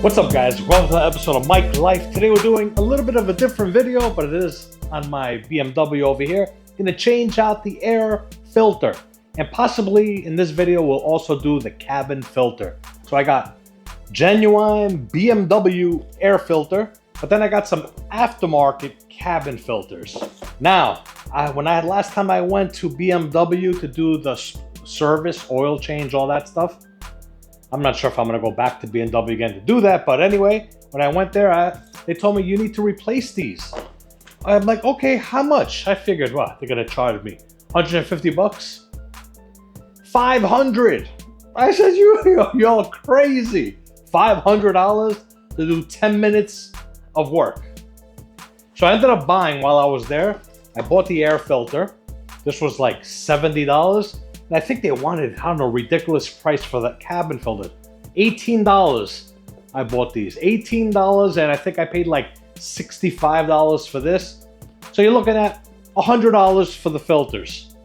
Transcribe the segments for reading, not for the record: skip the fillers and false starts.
What's up, guys? Welcome to the episode of Mike Life. Today we're doing a little bit of a different video, but it is on my BMW over here. Gonna change out the air filter, and possibly in this video we'll also do the cabin filter. So I got genuine BMW air filter, but then I got some aftermarket cabin filters. Now, last time I went to BMW to do the service, oil change, all that stuff, I'm not sure if I'm gonna go back to BMW again to do that, but anyway, when I went there, they told me you need to replace these. I'm like, okay, how much? I figured, well, they're gonna charge me 150 bucks? 500. I said, you're crazy. $500 to do 10 minutes of work. So I ended up buying while I was there. I bought the air filter. This was like $70. And I think they wanted, I don't know, ridiculous price for that cabin filter. $18 I bought these. $18, and I think I paid like $65 for this. So you're looking at $100 for the filters.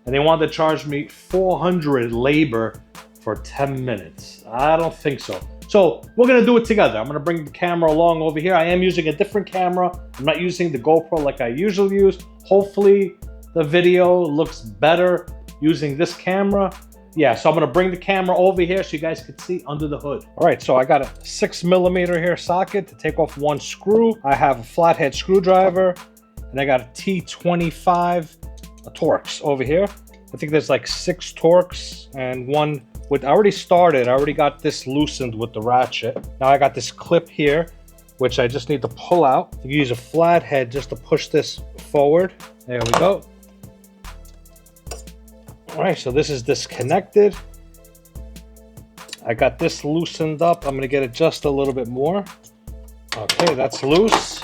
And they wanted to charge me $400 labor for 10 minutes. I don't think so. So we're gonna do it together. I'm gonna bring the camera along over here. I am using a different camera. I'm not using the GoPro like I usually use. Hopefully the video looks better using this camera. Yeah, so I'm gonna bring the camera over here so you guys can see under the hood. All right, so I got a 6mm here socket to take off one screw. I have a flathead screwdriver, and I got a T25 Torx over here. I think there's like 6 Torx and one with, I already started. I already got this loosened with the ratchet. Now I got this clip here, which I just need to pull out. You use a flathead just to push this forward. There we go. All right, so this is disconnected. I got this loosened up. I'm gonna get it just a little bit more. Okay, that's loose.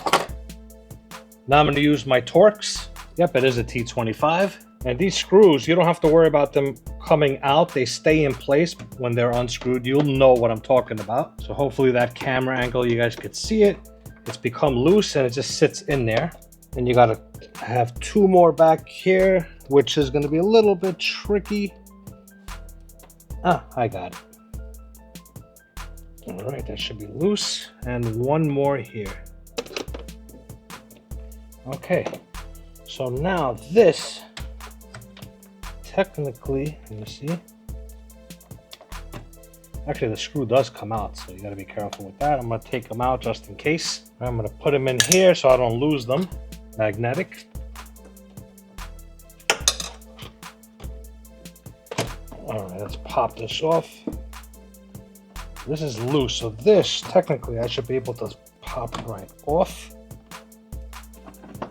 Now I'm gonna use my Torx. Yep, it is a T25. And these screws, you don't have to worry about them coming out. They stay in place when they're unscrewed. You'll know what I'm talking about. So hopefully that camera angle, you guys could see it. It's become loose and it just sits in there. And you gotta have 2 more back here, which is gonna be a little bit tricky. Ah, I got it. All right, that should be loose. And 1 more here. Okay, so now this, technically, let me see. Actually, the screw does come out, so you gotta be careful with that. I'm gonna take them out just in case. I'm gonna put them in here so I don't lose them. Magnetic. All right, let's pop this off. This is loose, so this, technically, I should be able to pop right off.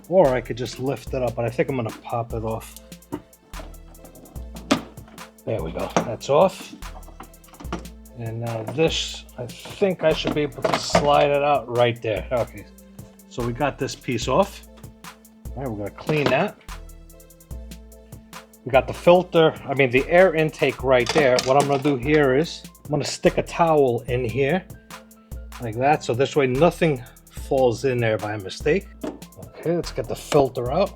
Or I could just lift it up, but I think I'm gonna pop it off. There we go, that's off. And now this, I think I should be able to slide it out right there. Okay, so we got this piece off. All right, we're gonna clean that. We got the filter, the air intake right there. What I'm gonna do here is, I'm gonna stick a towel in here, like that, so this way nothing falls in there by mistake. Okay, let's get the filter out.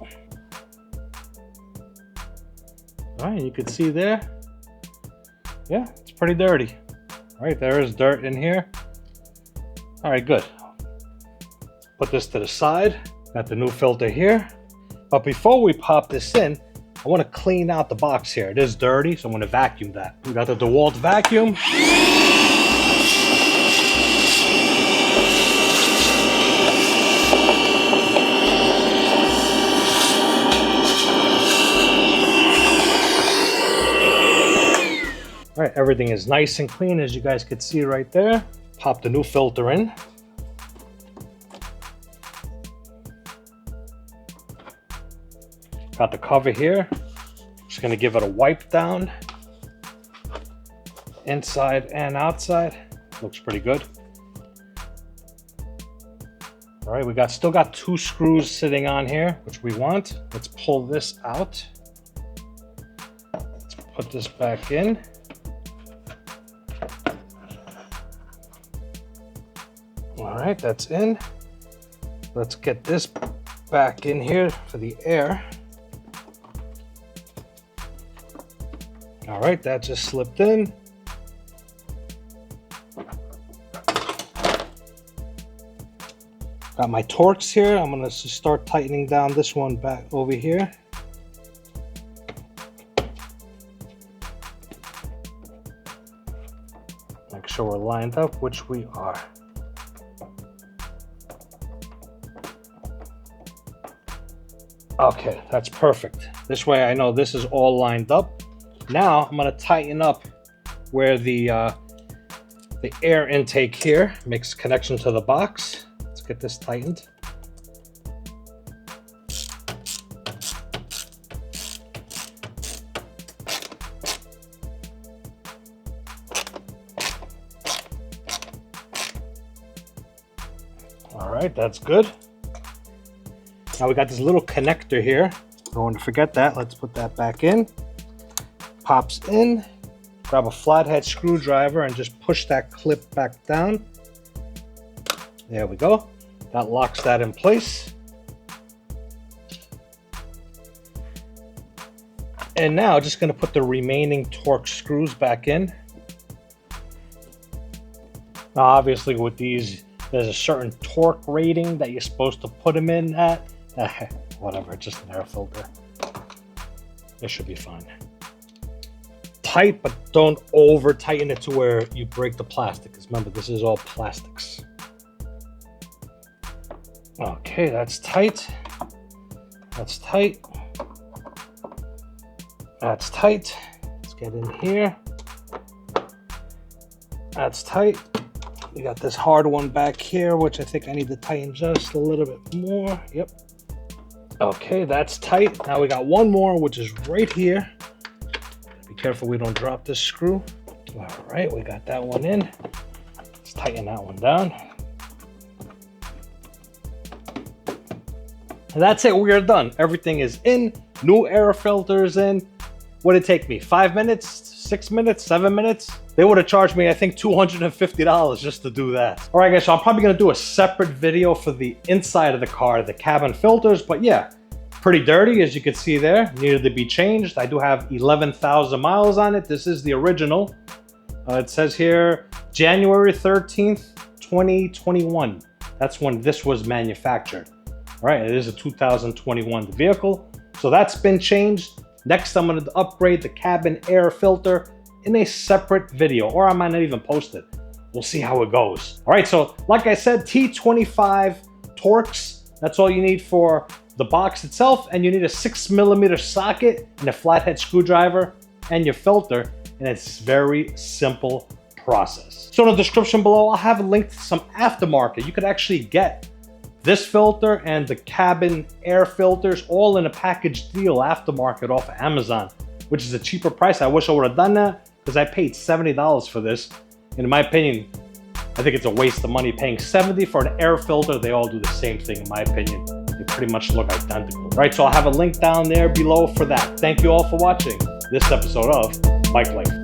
All right, you can see there. Yeah, it's pretty dirty. All right, there is dirt in here. All right, good. Put this to the side. Got the new filter here. But before we pop this in, I want to clean out the box here. It is dirty, so I'm going to vacuum that. We got the DeWalt vacuum. All right, everything is nice and clean, as you guys could see right there. Pop the new filter in. Got the cover here. Just gonna give it a wipe down. Inside and outside. Looks pretty good. All right, we still got 2 screws sitting on here, which we want. Let's pull this out. Let's put this back in. All right, that's in. Let's get this back in here for the air. All right, that just slipped in. Got my Torx here. I'm gonna start tightening down this one back over here. Make sure we're lined up, which we are. Okay, that's perfect. This way I know this is all lined up. Now I'm gonna tighten up where the air intake here makes connection to the box. Let's get this tightened. All right, that's good. Now we got this little connector here. Don't want to forget that. Let's put that back in. Pops in. Grab a flathead screwdriver and just push that clip back down. There we go. That locks that in place. And now just going to put the remaining Torx screws back in. Now obviously with these, there's a certain torque rating that you're supposed to put them in at. Whatever, just an air filter. It should be fine. Tight, but don't over tighten it to where you break the plastic, because remember, this is all plastics. Okay, that's tight. That's tight. That's tight. Let's get in here. That's tight. We got this hard one back here, which I think I need to tighten just a little bit more. Yep. Okay, that's tight. Now we got one more, which is right here. Be careful we don't drop this screw. All right, we got that one in. Let's tighten that one down. And that's it, we are done. Everything is in, new air filters in. What did it take me, 5 minutes, 6 minutes, 7 minutes? They would have charged me, I think, $250 just to do that. All right, guys, so I'm probably gonna do a separate video for the inside of the car, the cabin filters, but yeah, pretty dirty, as you can see there, needed to be changed. I do have 11,000 miles on it. This is the original. It says here, January 13th, 2021. That's when this was manufactured. All right, it is a 2021 vehicle. So that's been changed. Next, I'm gonna upgrade the cabin air filter in a separate video, or I might not even post it. We'll see how it goes. All right, so like I said, T25 Torx. That's all you need for the box itself, and you need a 6mm socket and a flathead screwdriver and your filter, and it's very simple process. So in the description below, I'll have a link to some aftermarket. You could actually get this filter and the cabin air filters all in a package deal aftermarket off of Amazon, which is a cheaper price. I wish I would have done that because I paid $70 for this. And in my opinion, I think it's a waste of money paying $70 for an air filter. They all do the same thing, in my opinion. They pretty much look identical. All right, so I'll have a link down there below for that. Thank you all for watching this episode of Bike Life.